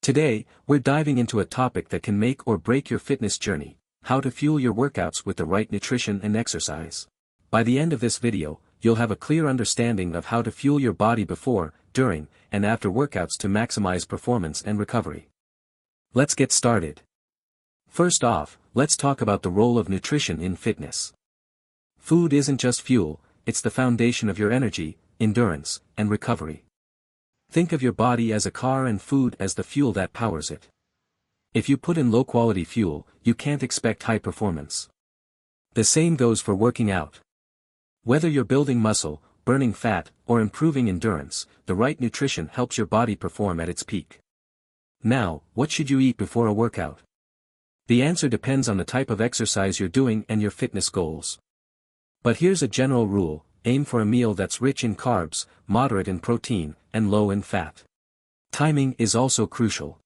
Today, we're diving into a topic that can make or break your fitness journey: how to fuel your workouts with the right nutrition and exercise. By the end of this video, you'll have a clear understanding of how to fuel your body before, during, and after workouts to maximize performance and recovery. Let's get started. First off, let's talk about the role of nutrition in fitness. Food isn't just fuel, it's the foundation of your energy, endurance, and recovery. Think of your body as a car and food as the fuel that powers it. If you put in low-quality fuel, you can't expect high performance. The same goes for working out. Whether you're building muscle, burning fat, or improving endurance, the right nutrition helps your body perform at its peak. Now, what should you eat before a workout? The answer depends on the type of exercise you're doing and your fitness goals. But here's a general rule: aim for a meal that's rich in carbs, moderate in protein, and low in fat. Timing is also crucial.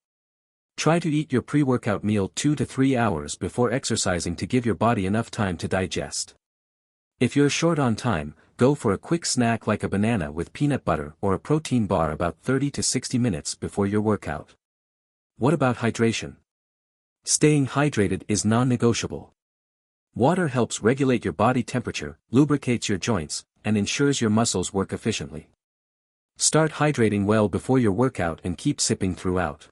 Try to eat your pre-workout meal 2 to 3 hours before exercising to give your body enough time to digest. If you're short on time, go for a quick snack like a banana with peanut butter or a protein bar about 30 to 60 minutes before your workout. What about hydration? Staying hydrated is non-negotiable. Water helps regulate your body temperature, lubricates your joints, and ensures your muscles work efficiently. Start hydrating well before your workout and keep sipping throughout.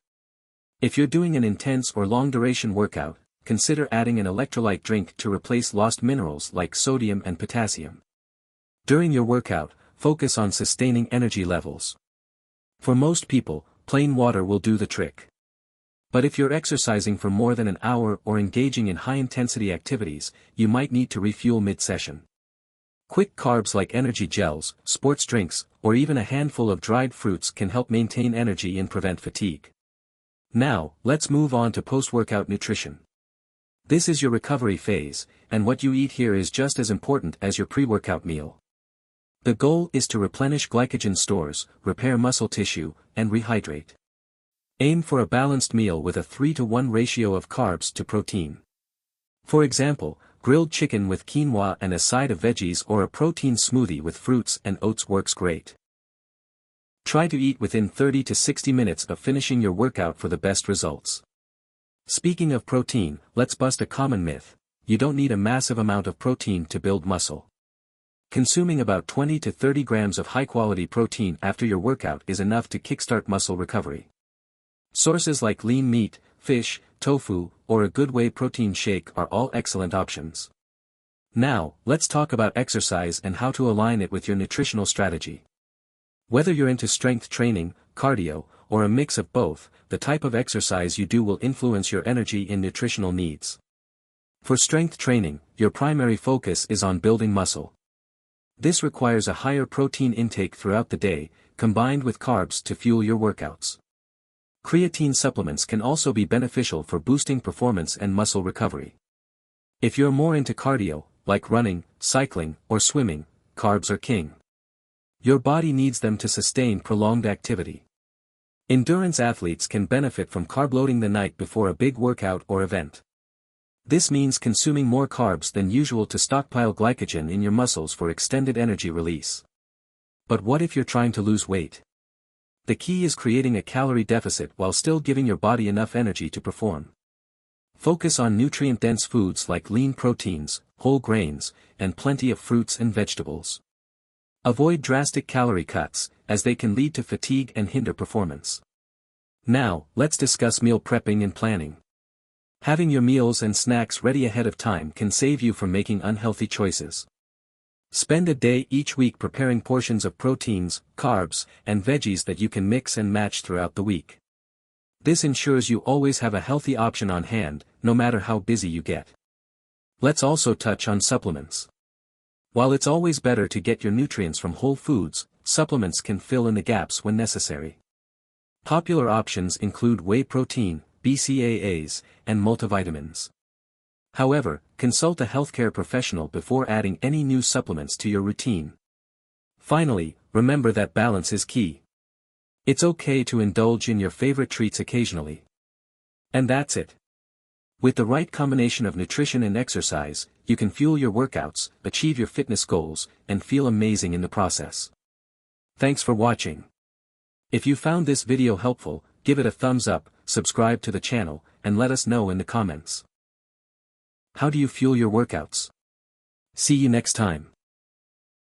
If you're doing an intense or long-duration workout, consider adding an electrolyte drink to replace lost minerals like sodium and potassium. During your workout, focus on sustaining energy levels. For most people, plain water will do the trick. But if you're exercising for more than an hour or engaging in high-intensity activities, you might need to refuel mid-session. Quick carbs like energy gels, sports drinks, or even a handful of dried fruits can help maintain energy and prevent fatigue. Now, let's move on to post-workout nutrition. This is your recovery phase, and what you eat here is just as important as your pre-workout meal. The goal is to replenish glycogen stores, repair muscle tissue, and rehydrate. Aim for a balanced meal with a 3-to-1 ratio of carbs to protein. For example, grilled chicken with quinoa and a side of veggies or a protein smoothie with fruits and oats works great. Try to eat within 30 to 60 minutes of finishing your workout for the best results. Speaking of protein, let's bust a common myth: you don't need a massive amount of protein to build muscle. Consuming about 20 to 30 grams of high-quality protein after your workout is enough to kickstart muscle recovery. Sources like lean meat, fish, tofu, or a good whey protein shake are all excellent options. Now, let's talk about exercise and how to align it with your nutritional strategy. Whether you're into strength training, cardio, or a mix of both, the type of exercise you do will influence your energy and nutritional needs. For strength training, your primary focus is on building muscle. This requires a higher protein intake throughout the day, combined with carbs to fuel your workouts. Creatine supplements can also be beneficial for boosting performance and muscle recovery. If you're more into cardio, like running, cycling, or swimming, carbs are king. Your body needs them to sustain prolonged activity. Endurance athletes can benefit from carb loading the night before a big workout or event. This means consuming more carbs than usual to stockpile glycogen in your muscles for extended energy release. But what if you're trying to lose weight? The key is creating a calorie deficit while still giving your body enough energy to perform. Focus on nutrient-dense foods like lean proteins, whole grains, and plenty of fruits and vegetables. Avoid drastic calorie cuts, as they can lead to fatigue and hinder performance. Now, let's discuss meal prepping and planning. Having your meals and snacks ready ahead of time can save you from making unhealthy choices. Spend a day each week preparing portions of proteins, carbs, and veggies that you can mix and match throughout the week. This ensures you always have a healthy option on hand, no matter how busy you get. Let's also touch on supplements. While it's always better to get your nutrients from whole foods, supplements can fill in the gaps when necessary. Popular options include whey protein, BCAAs, and multivitamins. However, consult a healthcare professional before adding any new supplements to your routine. Finally, remember that balance is key. It's okay to indulge in your favorite treats occasionally. And that's it. With the right combination of nutrition and exercise, you can fuel your workouts, achieve your fitness goals, and feel amazing in the process. Thanks for watching. If you found this video helpful, give it a thumbs up, subscribe to the channel, and let us know in the comments. How do you fuel your workouts? See you next time.